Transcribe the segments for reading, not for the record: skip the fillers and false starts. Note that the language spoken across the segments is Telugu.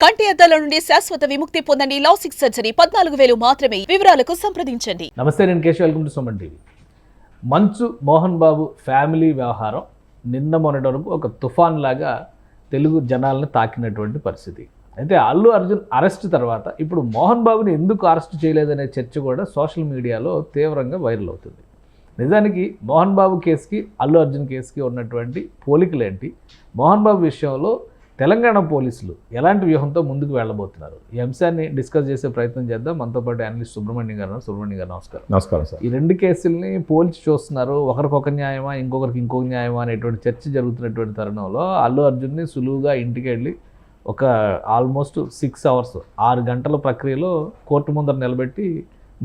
కంటి అద్దాల నుండి శాశ్వత విముక్తి పొందండి. లాసిక్ సర్జరీ 14,000 మాత్రమే. వివరాలకు సంప్రదించండి. నమస్తే, నేను Keshav. Welcome to Suman TV. మంచు మోహన్ బాబు ఫ్యామిలీ వ్యవహారం నిన్న మొన్నటి వరకు ఒక తుఫాన్ లాగా తెలుగు జనాలను తాకినటువంటి పరిస్థితి. అయితే అల్లు అర్జున్ అరెస్ట్ తర్వాత ఇప్పుడు మోహన్ బాబుని ఎందుకు అరెస్ట్ చేయలేదనే చర్చ కూడా సోషల్ మీడియాలో తీవ్రంగా వైరల్ అవుతుంది. నిజానికి మోహన్ బాబు కేసుకి అల్లు అర్జున్ కేసుకి ఉన్నటువంటి పోలికలేంటి? మోహన్ బాబు విషయంలో తెలంగాణ పోలీసులు ఎలాంటి వ్యూహంతో ముందుకు వెళ్ళబోతున్నారు? ఈ అంశాన్ని డిస్కస్ చేసే ప్రయత్నం చేద్దాం. మనతో పాటు అనలిస్ట్ సుబ్రహ్మణ్యం గారు. నమస్కారం. నమస్కారం సార్. ఈ రెండు కేసుల్ని పోల్చి చూస్తున్నారు. ఒకరికొక న్యాయమా, ఇంకొకరికి ఇంకొక న్యాయమా అనేటువంటి చర్చ జరుగుతున్నటువంటి తరుణంలో అల్లు అర్జున్ని సులువుగా ఇంటికి వెళ్ళి ఒక ఆల్మోస్ట్ 6 hours 6 గంటల ప్రక్రియలో కోర్టు ముందర నిలబెట్టి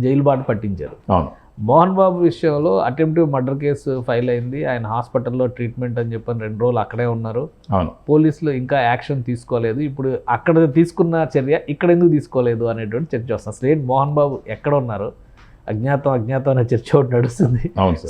జైలు బాట పట్టించారు. అవును. మోహన్ బాబు విషయంలో అటెంప్టివ్ మర్డర్ కేసు ఫైల్ అయింది. ఆయన హాస్పిటల్లో ట్రీట్మెంట్ అని చెప్పని 2 రోజులు అక్కడే ఉన్నారు. అవును. పోలీసులు ఇంకా యాక్షన్ తీసుకోలేదు. ఇప్పుడు అక్కడ తీసుకున్న చర్య ఇక్కడ ఎందుకు తీసుకోలేదు అనేటువంటి చర్చ వస్తుంది. అసలు మోహన్ బాబు ఎక్కడ ఉన్నారు? అజ్ఞాతం అనే చర్చ ఒకటి నడుస్తుంది.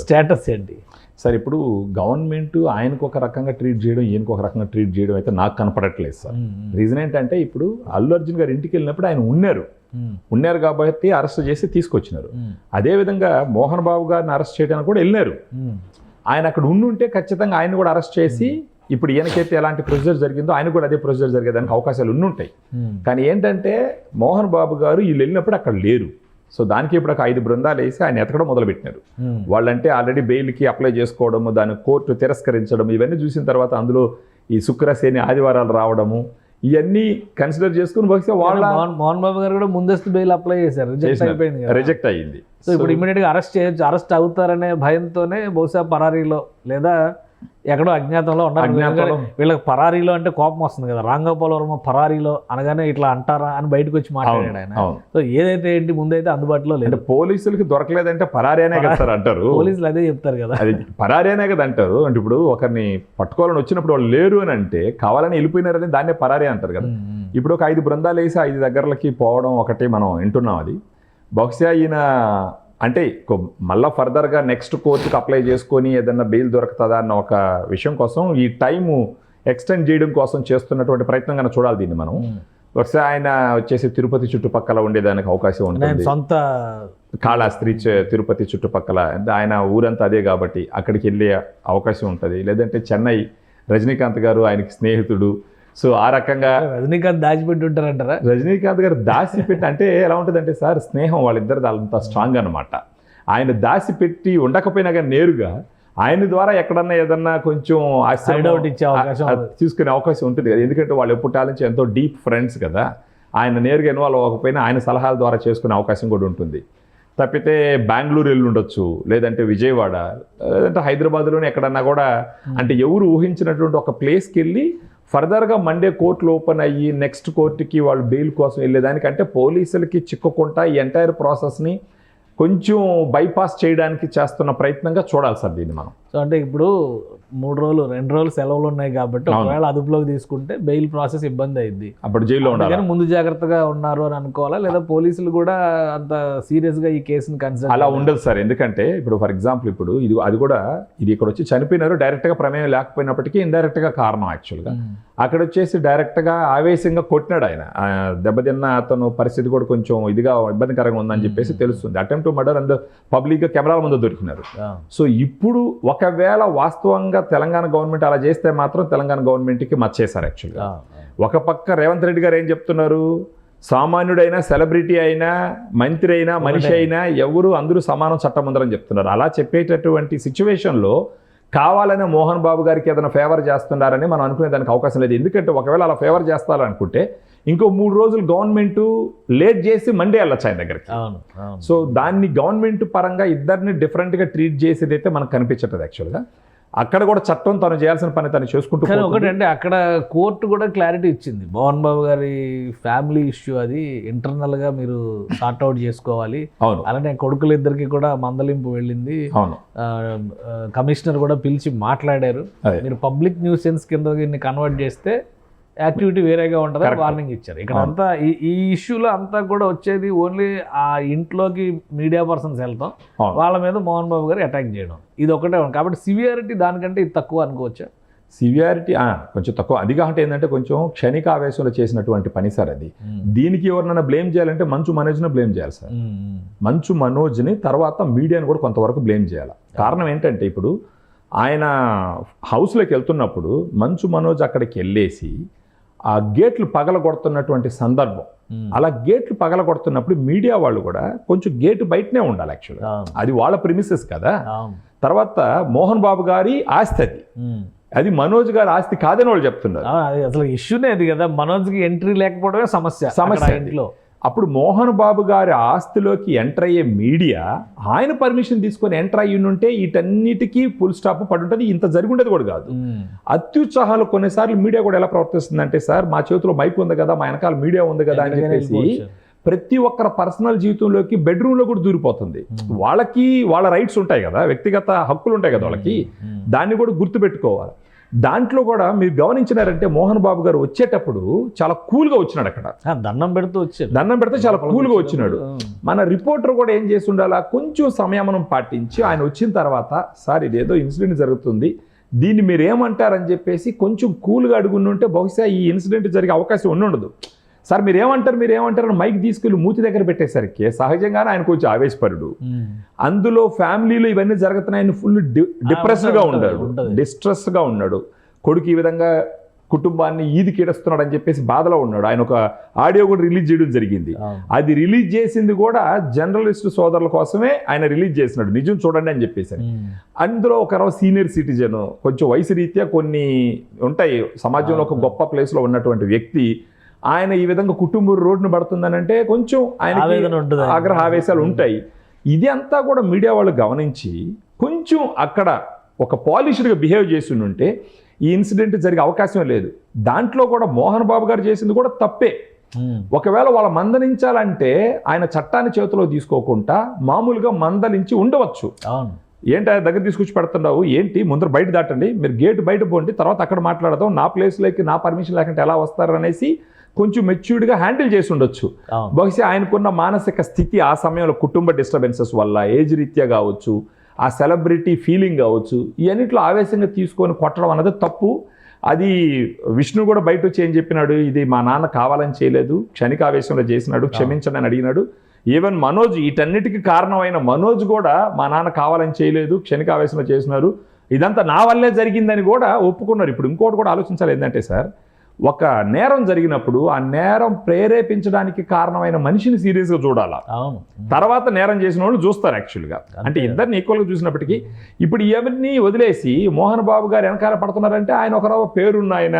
స్టేటస్ ఏంటి సార్? ఇప్పుడు గవర్నమెంట్ ఆయనకు ఒక రకంగా ట్రీట్ చేయడం, ఈయనకు ఒక రకంగా ట్రీట్ చేయడం అయితే నాకు కనపడట్లేదు సార్. రీజన్ ఏంటంటే ఇప్పుడు అల్లు అర్జున్ గారు ఇంటికి వెళ్ళినప్పుడు ఆయన ఉన్నారు కాబట్టి అరెస్ట్ చేసి తీసుకొచ్చినారు. అదేవిధంగా మోహన్ బాబు గారిని అరెస్ట్ చేయడానికి కూడా వెళ్ళినారు. ఆయన అక్కడ ఉండుంటే ఖచ్చితంగా ఆయన కూడా అరెస్ట్ చేసి ఇప్పుడు ఈయనకైతే ఎలాంటి ప్రొసీజర్ జరిగిందో ఆయన కూడా అదే ప్రొసీజర్ జరిగేదానికి అవకాశాలు ఉండుంటాయి. కానీ ఏంటంటే మోహన్ బాబు గారు వీళ్ళు వెళ్ళినప్పుడు అక్కడ లేరు. సో దానికి ఇప్పుడు ఒక 5 బృందాలు వేసి ఆయన ఎతకడం మొదలుపెట్టినారు. వాళ్ళంటే ఆల్రెడీ బెయిల్కి అప్లై చేసుకోవడము, దాన్ని కోర్టు తిరస్కరించడం, ఇవన్నీ చూసిన తర్వాత అందులో ఈ శుక్రశని ఆదివారాలు రావడము, ఇవన్నీ కన్సిడర్ చేసుకుని బహుశా వాళ్ళ మోహన్ బాబు గారు కూడా ముందస్తు బెయిల్ అప్లై చేశారు. రిజెక్ట్ అయ్యింది. సో ఇప్పుడు ఇమీడియట్గా అరెస్ట్ అవుతారనే భయంతోనే బహుశా పరారీలో లేదా ఎక్కడో అజ్ఞాతంలో ఉన్నారు. వీళ్ళకి పరారీలో అంటే కోపం వస్తుంది కదా. రాంగోపాల్ వర్మ పరారీలో అనగానే ఇట్లా అంటారా అని బయటకు వచ్చి మాట్లాడాడు ఆయన. సో ఏదైతే ఏంటి ముందైతే అందుబాటులో లేదు. పోలీసులకి దొరకలేదంటే పరారీనే కదా సార్ అంటారు. పోలీసులు అదే చెప్తారు కదా, అది పరారీనే కదా అంటారు. అంటే ఇప్పుడు ఒకరిని పట్టుకోవాలని వచ్చినప్పుడు వాళ్ళు లేరు అని అంటే కావాలని వెళ్ళిపోయినారని దాన్నే పరారీ అంటారు కదా. ఇప్పుడు ఒక 5 బృందాలు వేసి 5 దగ్గరలకి పోవడం ఒకటి మనం వింటున్నాం. అది బహుశా ఈయన అంటే మళ్ళీ ఫర్దర్గా నెక్స్ట్ కోర్టుకి అప్లై చేసుకొని ఏదన్నా బెయిల్ దొరుకుతుందా అన్న ఒక విషయం కోసం ఈ టైము ఎక్స్టెండ్ చేయడం కోసం చేస్తున్నటువంటి ప్రయత్నం కన్నా చూడాలి దీన్ని మనం. బహుశా ఆయన వచ్చేసి తిరుపతి చుట్టుపక్కల ఉండేదానికి అవకాశం ఉంటుంది. సొంత కాళహస్తి తిరుపతి చుట్టుపక్కల ఆయన ఊరంతా అదే కాబట్టి అక్కడికి వెళ్ళే అవకాశం ఉంటుంది. లేదంటే చెన్నై రజనీకాంత్ గారు ఆయనకి స్నేహితుడు. సో ఆ రకంగా రజనీకాంత్ దాచిపెట్టి ఉంటారంటారా? రజనీకాంత్ గారు దాచిపెట్టి అంటే ఎలా ఉంటుందంటే సార్, స్నేహం వాళ్ళిద్దరిది అంత స్ట్రాంగ్ అనమాట. ఆయన దాచిపెట్టి ఉండకపోయినా కానీ నేరుగా ఆయన ద్వారా ఎక్కడన్నా ఏదన్నా కొంచెం తీసుకునే అవకాశం ఉంటుంది కదా. ఎందుకంటే వాళ్ళు ఎప్పుడు నుంచి ఎంతో డీప్ ఫ్రెండ్స్ కదా. ఆయన నేరుగా ఇన్వాల్వ్ అవ్వకపోయినా ఆయన సలహాల ద్వారా చేసుకునే అవకాశం కూడా ఉంటుంది. తప్పితే బెంగళూరు వెళ్ళి ఉండొచ్చు, లేదంటే విజయవాడ, లేదంటే హైదరాబాద్లోనే ఎక్కడన్నా కూడా అంటే ఎవరు ఊహించినటువంటి ఒక ప్లేస్కి వెళ్ళి ఫర్దర్గా మండే కోర్టులు ఓపెన్ అయ్యి నెక్స్ట్ కోర్టుకి వాళ్ళు బెయిల్ కోసం వెళ్ళేదానికంటే పోలీసులకి చిక్కుకుంటా ఈ ఎంటైర్ ప్రాసెస్ని కొంచెం బైపాస్ చేయడానికి చేస్తున్న ప్రయత్నంగా చూడాలి సార్ దీన్ని మనం. సో అంటే ఇప్పుడు 2 రోజులు సెలవులు ఉన్నాయి కాబట్టి ఒకవేళ అదుపులోకి తీసుకుంటే బెయిల్ ప్రాసెస్ ఇబ్బంది అయింది. అప్పుడు జైల్లో ఉండాలి. ముందు జాగ్రత్తగా ఉన్నారు అని అనుకోవాలా, లేదా పోలీసులు కూడా అంత సీరియస్గా ఈ కేసుని కన్సిడర్? అలా ఉండదు సార్. ఎందుకంటే ఇప్పుడు ఫర్ ఎగ్జాంపుల్ ఇప్పుడు ఇది ఇక్కడ వచ్చి చనిపోయినారు, డైరెక్ట్గా ప్రమేయం లేకపోయినప్పటికీ ఇండైరెక్ట్గా కారణం. యాక్చువల్గా అక్కడ వచ్చేసి డైరెక్ట్గా ఆవేశంగా కొట్టినాడు ఆయన. దెబ్బతిన్న అతను పరిస్థితి కూడా కొంచెం ఇబ్బందికరంగా ఉందని చెప్పేసి తెలుస్తుంది. అటెంప్ట్ మర్డర్ అండ్ పబ్లిక్గా కెమెరాల ముందు దొరికినారు. సో ఇప్పుడు ఒకవేళ వాస్తవంగా తెలంగాణ గవర్నమెంట్ అలా చేస్తే మాత్రం తెలంగాణ గవర్నమెంట్కి మచ్చేశారు. యాక్చువల్గా ఒక పక్క రేవంత్ రెడ్డి గారు ఏం చెప్తున్నారు, సామాన్యుడైనా సెలబ్రిటీ అయినా మంత్రి అయినా మనిషి అయినా అందరూ సమానం చట్టం ముందరని చెప్తున్నారు. అలా చెప్పేటటువంటి సిచ్యువేషన్లో కావాలనే మోహన్ బాబు గారికి ఏదైనా ఫేవర్ చేస్తున్నారని మనం అనుకునే దానికి అవకాశం లేదు. ఎందుకంటే ఒకవేళ అలా ఫేవర్ చేస్తారనుకుంటే ఇంకో 3 రోజులు గవర్నమెంట్ లేట్ చేసి మండే వెళ్ళొచ్చు ఆయన దగ్గరికి. సో దాన్ని గవర్నమెంట్ పరంగా ఇద్దరిని డిఫరెంట్గా ట్రీట్ చేసేది అయితే మనకు కనిపించట్లేదు. యాక్చువల్గా అక్కడ కూడా చట్టం తను చేయాల్సిన పని తను చేసుకుంటూ. ఒకటంటే అక్కడ కోర్టు కూడా క్లారిటీ ఇచ్చింది, మోహన్ బాబు గారి ఫ్యామిలీ ఇష్యూ అది ఇంటర్నల్గా మీరు సార్ట్అవుట్ చేసుకోవాలి. అలానే కొడుకులు ఇద్దరికి కూడా మందలింపు వెళ్ళింది. కమిషనర్ కూడా పిలిచి మాట్లాడారు. మీరు పబ్లిక్ న్యూసెన్స్ కింద కన్వర్ట్ చేస్తే యాక్టివిటీ వేరేగా ఉంటుందని వార్నింగ్ ఇచ్చారు. ఇక్కడ అంతా ఈ ఇష్యూలో అంతా కూడా వచ్చేది ఓన్లీ ఆ ఇంట్లోకి మీడియా పర్సన్స్ వెళ్తాం, వాళ్ళ మీద మోహన్ బాబు గారు అటాక్ చేయడం, ఇది ఒకటే ఉంది. కాబట్టి సివియారిటీ దానికంటే ఇది తక్కువ అనుకోవచ్చా? సివియారిటీ కొంచెం తక్కువ. అది కాకుండా ఏంటంటే కొంచెం క్షణిక ఆవేశంలో చేసినటువంటి పని సార్ అది. దీనికి ఎవరినైనా బ్లేమ్ చేయాలంటే మంచు మనోజ్ని బ్లేమ్ చేయాలి సార్. మంచు మనోజ్ని, తర్వాత మీడియాని కూడా కొంతవరకు బ్లేమ్ చేయాలి. కారణం ఏంటంటే ఇప్పుడు ఆయన హౌస్లోకి వెళ్తున్నప్పుడు మంచు మనోజ్ అక్కడికి వెళ్ళేసి ఆ గేట్లు పగలగొడుతున్నటువంటి సందర్భం, అలా గేట్లు పగలగొడుతున్నప్పుడు మీడియా వాళ్ళు కూడా కొంచెం గేటు బయటనే ఉండాలి యాక్చువల్గా. అది వాళ్ళ ప్రిమిసెస్ కదా. తర్వాత మోహన్ బాబు గారి ఆస్తి అది మనోజ్ గారి ఆస్తి కాదని వాళ్ళు చెప్తున్నారు. అసలు ఇష్యూనే అది కదా, మనోజ్కి ఎంట్రీ లేకపోవడమే సమస్య ఇంట్లో. అప్పుడు మోహన్ బాబు గారి ఆస్తిలోకి ఎంటర్ అయ్యే మీడియా ఆయన పర్మిషన్ తీసుకొని ఎంటర్ అయ్యి ఉంటే వీటన్నిటికీ ఫుల్ స్టాప్ పడుంటుంది, ఇంత జరుగుండేది కూడా కాదు. అత్యుత్సాహాలు కొన్నిసార్లు మీడియా కూడా ఎలా ప్రవర్తిస్తుందంటే, సార్ మా చేతిలో మైక్ ఉంది కదా, మా వెనకాల మీడియా ఉంది కదా అని చెప్పేసి ప్రతి ఒక్కరి పర్సనల్ జీవితంలోకి బెడ్రూమ్లో కూడా దూరిపోతుంది. వాళ్ళకి వాళ్ళ రైట్స్ ఉంటాయి కదా, వ్యక్తిగత హక్కులు ఉంటాయి కదా వాళ్ళకి, దాన్ని కూడా గుర్తుపెట్టుకోవాలి. దాంట్లో కూడా మీరు గమనించినారంటే మోహన్ బాబు గారు వచ్చేటప్పుడు చాలా కూల్గా వచ్చినాడు. అక్కడ దండం పెడితే చాలా కూల్గా వచ్చినాడు. మన రిపోర్టర్ కూడా ఏం చేసి ఉండాలా, కొంచెం సంయమనం పాటించి ఆయన వచ్చిన తర్వాత, సార్ ఇదేదో ఇన్సిడెంట్ జరుగుతుంది, దీన్ని మీరు ఏమంటారని చెప్పేసి కొంచెం కూల్గా అడుగుంటే బహుశా ఈ ఇన్సిడెంట్ జరిగే అవకాశం ఉండదు. సార్ మీరు ఏమంటారు అని మైక్ తీసుకెళ్ళి మూతి దగ్గర పెట్టేసరికి సహజంగానే ఆయన కొంచెం ఆవేశపరుడు. అందులో ఫ్యామిలీలో ఇవన్నీ జరుగుతున్నాయని ఫుల్ డిప్రెస్డ్గా ఉన్నాడు, డిస్ట్రెస్గా ఉన్నాడు. కొడుకు ఈ విధంగా కుటుంబాన్ని ఈదికిడుస్తున్నాడు అని చెప్పేసి బాధలో ఉన్నాడు. ఆయన ఒక ఆడియో కూడా రిలీజ్ చేయడం జరిగింది. అది రిలీజ్ చేసింది కూడా జర్నలిస్టు సోదరుల కోసమే ఆయన రిలీజ్ చేసినాడు, నిజం చూడండి అని చెప్పేసి. అందులో ఒక సీనియర్ సిటిజన్, కొంచెం వయసు రీత్యా కొన్ని ఉంటాయి సమాజంలో ఒక గొప్ప ప్లేస్లో ఉన్నటువంటి వ్యక్తి, ఆయన ఈ విధంగా కుటుంబం రోడ్డును పడుతుందని అంటే కొంచెం ఆయన ఆగ్రహ ఆవేశాలు ఉంటాయి. ఇది అంతా కూడా మీడియా వాళ్ళు గమనించి కొంచెం అక్కడ ఒక పాలిష్డ్గా బిహేవ్ చేసి ఉంటే ఈ ఇన్సిడెంట్ జరిగే అవకాశం లేదు. దాంట్లో కూడా మోహన్ బాబు గారు చేసింది కూడా తప్పే. ఒకవేళ వాళ్ళ మందలించాలంటే ఆయన చట్టాన్ని చేతిలో తీసుకోకుండా మామూలుగా మందలించి ఉండవచ్చు. ఏంటి ఆయన దగ్గర తీసుకొచ్చి పెడుతున్నావు, ఏంటి ముందర బయట దాటండి, మీరు గేట్ బయట పోండి, తర్వాత అక్కడ మాట్లాడదాం, నా ప్లేస్లోకి నా పర్మిషన్ లేకుంటే ఎలా వస్తారు అనేసి కొంచెం మెచ్యూర్డ్గా హ్యాండిల్ చేసి ఉండొచ్చు. బహుశా ఆయనకున్న మానసిక స్థితి ఆ సమయంలో కుటుంబ డిస్టర్బెన్సెస్ వల్ల, ఏజ్ రీత్యా కావచ్చు, ఆ సెలబ్రిటీ ఫీలింగ్ కావచ్చు, ఇవన్నిట్లో ఆవేశంగా తీసుకొని కొట్టడం అన్నది తప్పు. అది విష్ణు కూడా బయట వచ్చి ఏం చెప్పినాడు, ఇది మా నాన్న కావాలని చేయలేదు, క్షణిక ఆవేశంలో చేసినాడు, క్షమించండి అని అడిగినాడు. ఈవెన్ మనోజ్, వీటన్నిటికీ కారణమైన మనోజ్ కూడా మా నాన్న కావాలని చేయలేదు, క్షణిక ఆవేశంలో చేసినారు, ఇదంతా నా వల్లే జరిగిందని కూడా ఒప్పుకున్నారు. ఇప్పుడు ఇంకోటి కూడా ఆలోచించాలి, ఏంటంటే సార్, ఒక నేరం జరిగినప్పుడు ఆ నేరం ప్రేరేపించడానికి కారణమైన మనిషిని సీరియస్గా చూడాలా, తర్వాత నేరం చేసిన వాళ్ళు చూస్తారు యాక్చువల్గా. అంటే ఇద్దరిని ఈక్వల్గా చూసినప్పటికీ ఇప్పుడు ఎవరిని వదిలేసి మోహన్ బాబు గారు వెనకాల పడుతున్నారంటే ఆయన ఒక పేరున్న ఆయన,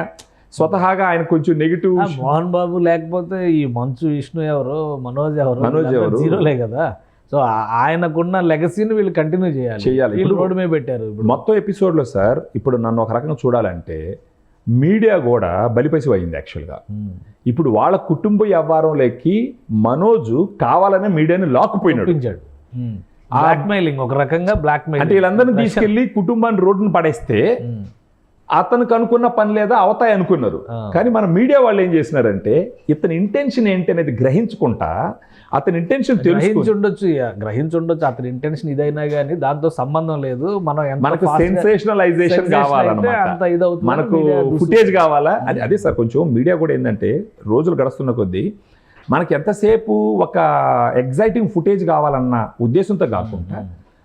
స్వతహాగా ఆయన కొంచెం నెగిటివ్. మోహన్ బాబు లేకపోతే ఈ మంచు విష్ణు ఎవరు, మనోజ్ ఎవరు జీరోలే కదా. సో ఆయనకున్న లెగసీని వీళ్ళు కంటిన్యూ చేయాలి. వీళ్ళు రోడ్డు మీద పెట్టారు. మొత్తం ఎపిసోడ్లో సార్ ఇప్పుడు నన్ను ఒక రకంగా చూడాలంటే మీడియా కూడా బలిపసి అయింది యాక్చువల్గా. ఇప్పుడు వాళ్ళ కుటుంబ వ్యవహారంలోకి మనోజు కావాలనే మీడియాని లాక్కుపోయినాడు. బ్లాక్మెయిలింగ్, ఒక రకంగా బ్లాక్మెయిలింగ్. అంటే వీళ్ళందరినీ తీసుకెళ్లి కుటుంబాన్ని రోడ్డును పడేస్తే అతనికి అనుకున్న పని లేదా అవతాయి అనుకున్నారు. కానీ మన మీడియా వాళ్ళు ఏం చేసినారంటే ఇతని ఇంటెన్షన్ ఏంటి అనేది గ్రహించుకుంటా, అతని ఇంటెన్షన్ గ్రహించుండొచ్చు అతని ఇంటెన్షన్ ఇదైనా కానీ దాంతో సంబంధం లేదు, మనకు సెన్సేషనలైజేషన్ కావాలన్నమాట, మనకు ఫుటేజ్ కావాలా. అదే సార్ కొంచెం మీడియా కూడా ఏంటంటే రోజులు గడుస్తున్న కొద్దీ మనకి ఎంతసేపు ఒక ఎగ్జైటింగ్ ఫుటేజ్ కావాలన్న ఉద్దేశంతో కాకుండా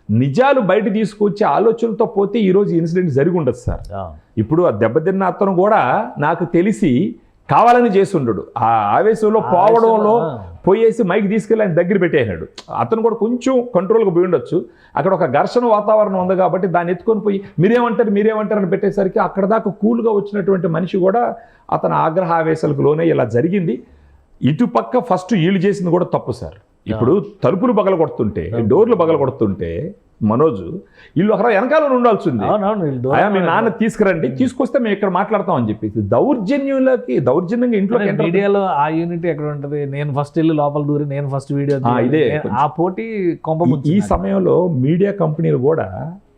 నిజాలు బయట తీసుకొచ్చే ఆలోచనతో పోతే ఈరోజు ఇన్సిడెంట్ జరిగి ఉండదు సార్. ఇప్పుడు ఆ దెబ్బతిన్న అతను కూడా నాకు తెలిసి కావాలని చేసి ఉండడు, ఆ ఆవేశంలో పోవడంలో పోయేసి మైక్ తీసుకెళ్ళి ఆయన దగ్గర పెట్టేసాడు. అతను కూడా కొంచెం కంట్రోల్గా పోయి ఉండొచ్చు. అక్కడ ఒక ఘర్షణ వాతావరణం ఉంది కాబట్టి దాన్ని ఎత్తుకొని పోయి మీరేమంటారు అని పెట్టేసరికి అక్కడ దాకా కూల్గా వచ్చినటువంటి మనిషి కూడా అతను ఆగ్రహ ఆవేశాలకు లోనే ఇలా జరిగింది. ఇటుపక్క ఫస్ట్ వీళ్ళు చేసింది కూడా తప్పు సార్. ఇప్పుడు తలుపులు పగల కొడుతుంటే, డోర్లు పగల కొడుతుంటే మనోజ్ వీళ్ళు ఒకరు వెనకాల ఉండాల్సింది, మీ నాన్న తీసుకురండి, తీసుకొస్తే మేము ఇక్కడ మాట్లాడతాం అని చెప్పేసి దౌర్జన్యంగా ఇంట్లో. మీడియాలో ఆ యూనిట్ ఎక్కడ ఉంటుంది, నేను ఫస్ట్ వెళ్ళి లోపల దూరి నేను ఫస్ట్ వీడియో, ఇదే ఆ పోటీ కొంప. ఈ సమయంలో మీడియా కంపెనీలు కూడా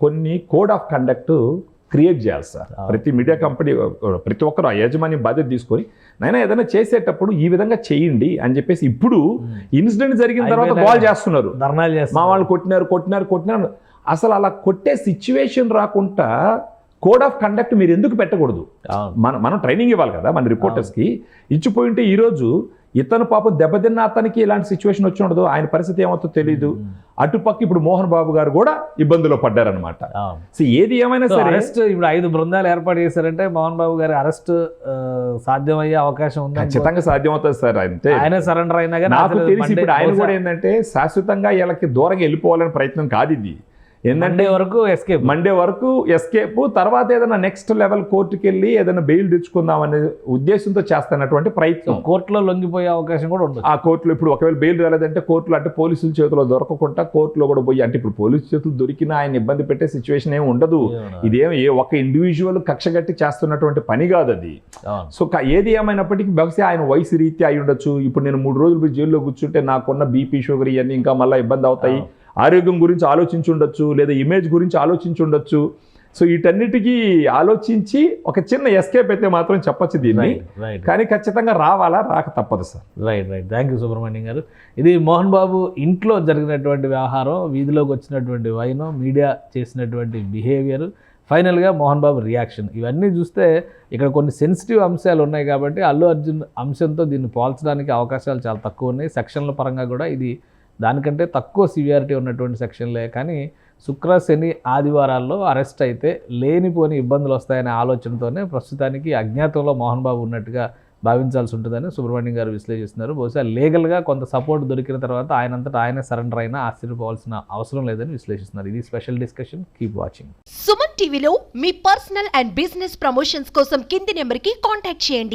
కొన్ని కోడ్ ఆఫ్ కండక్ట్ క్రియేట్ చేయాలి సార్. ప్రతి మీడియా కంపెనీ ప్రతి ఒక్కరు ఆ యాజమాన్యం బాధ్యత తీసుకొని నైనా ఏదైనా చేసేటప్పుడు ఈ విధంగా చేయండి అని చెప్పేసి. ఇప్పుడు ఇన్సిడెంట్ జరిగిన తర్వాత గోల్ చేస్తున్నారు, మా వాళ్ళు కొట్టినారు. అసలు అలా కొట్టే సిచ్యువేషన్ రాకుండా కోడ్ ఆఫ్ కండక్ట్ మీరు ఎందుకు పెట్టకూడదు? అవును. మనం ట్రైనింగ్ ఇవ్వాలి కదా మన రిపోర్టర్స్కి. ఇచ్చిపోయింటే ఈరోజు ఇతను పాపం దెబ్బతిన్న అతనికి ఇలాంటి సిచ్యువేషన్ వచ్చి ఉండదు, ఆయన పరిస్థితి ఏమవుతుందో తెలియదు. అటుపక్క ఇప్పుడు మోహన్ బాబు గారు కూడా ఇబ్బందులో పడ్డారనమాట. సో ఏది ఏమైనా సరే అరెస్ట్ ఇప్పుడు 5 బృందాలు ఏర్పాటు చేశారంటే మోహన్ బాబు గారి అరెస్ట్ సాధ్యమయ్యే అవకాశం ఉంది. ఖచ్చితంగా సాధ్యమవుతుంది సార్. అంతే, ఆయన సరెండర్ అయినా కానీ నాకు తెలిసి ఇప్పుడు ఆయన కూడా ఏంటంటే శాశ్వతంగా వీళ్ళకి దూరంగా వెళ్ళిపోవాలనే ప్రయత్నం కాదు ఇది. మండే వరకు ఎస్కేప్, తర్వాత ఏదైనా నెక్స్ట్ లెవెల్ కోర్టుకి వెళ్ళి ఏదైనా బెయిల్ తెచ్చుకుందాం అనే ఉద్దేశంతో చేస్తున్నటువంటి ప్రయత్నం. కోర్టులో లొంగిపోయే అవకాశం కూడా ఉండదు. ఆ కోర్టులో ఇప్పుడు ఒకవేళ బెయిల్ రాలేదంటే కోర్టులో అంటే పోలీసుల చేతిలో దొరకకుండా కోర్టులో కూడా పోయి, అంటే ఇప్పుడు పోలీసు చేతులు దొరికినా ఆయన ఇబ్బంది పెట్టే సిచ్యువేషన్ ఏమి ఉండదు. ఇదేం ఒక ఇండివిజువల్ కక్షగట్టి చేస్తున్నటువంటి పని కాదు అది. సో ఏది ఏమైనప్పటికీ బహుశా ఆయన వయసు రీత్యా అయి ఉండొచ్చు. ఇప్పుడు నేను 3 రోజులు పోయి జైల్లో కూర్చుంటే నాకున్న బీపీ షుగర్ ఇవన్నీ ఇంకా మళ్ళీ ఇబ్బంది అవుతాయి. ఆరోగ్యం గురించి ఆలోచించి ఉండొచ్చు, లేదా ఇమేజ్ గురించి ఆలోచించి ఉండొచ్చు. సో వీటన్నిటికీ ఆలోచించి ఒక చిన్న ఎస్కేప్ అయితే మాత్రం చెప్పచ్చు దీన్ని. కానీ ఖచ్చితంగా రావాలా, రాక తప్పదు sir. Right. Thank you Subrahmanyam గారు. ఇది మోహన్ బాబు ఇంట్లో జరిగినటువంటి వ్యవహారం, వీధిలోకి వచ్చినటువంటి వైనం, మీడియా చేసినటువంటి బిహేవియర్, ఫైనల్గా మోహన్ బాబు రియాక్షన్, ఇవన్నీ చూస్తే ఇక్కడ కొన్ని సెన్సిటివ్ అంశాలు ఉన్నాయి కాబట్టి అల్లు అర్జున్ అంశంతో దీన్ని పోల్చడానికి అవకాశాలు చాలా తక్కువ ఉన్నాయి. సెక్షన్ల పరంగా కూడా ఇది దానికంటే తక్కువ సివియారిటీ ఉన్నటువంటి సెక్షన్లే. కానీ శుక్ర, శని, ఆదివారాల్లో అరెస్ట్ అయితే లేనిపోని ఇబ్బందులు వస్తాయనే ఆలోచనతోనే ప్రస్తుతానికి అజ్ఞాతంలో మోహన్ బాబు ఉన్నట్టుగా భావించాల్సి ఉంటుందని సుబ్రహ్మణ్యం గారు విశ్లేషిస్తున్నారు. బహుశా లీగల్గా కొంత సపోర్ట్ దొరికిన తర్వాత ఆయనంతటా ఆయనే సరెండర్ అయినా ఆశ్చర్యపోవాల్సిన అవసరం లేదని విశ్లేషిస్తున్నారు. ఇది special discussion. Keep watching. Suman టీవీలో మీ పర్సనల్ అండ్ బిజినెస్ ప్రమోషన్స్ కోసం కింది నెంబర్కి కాంటాక్ట్ చేయండి.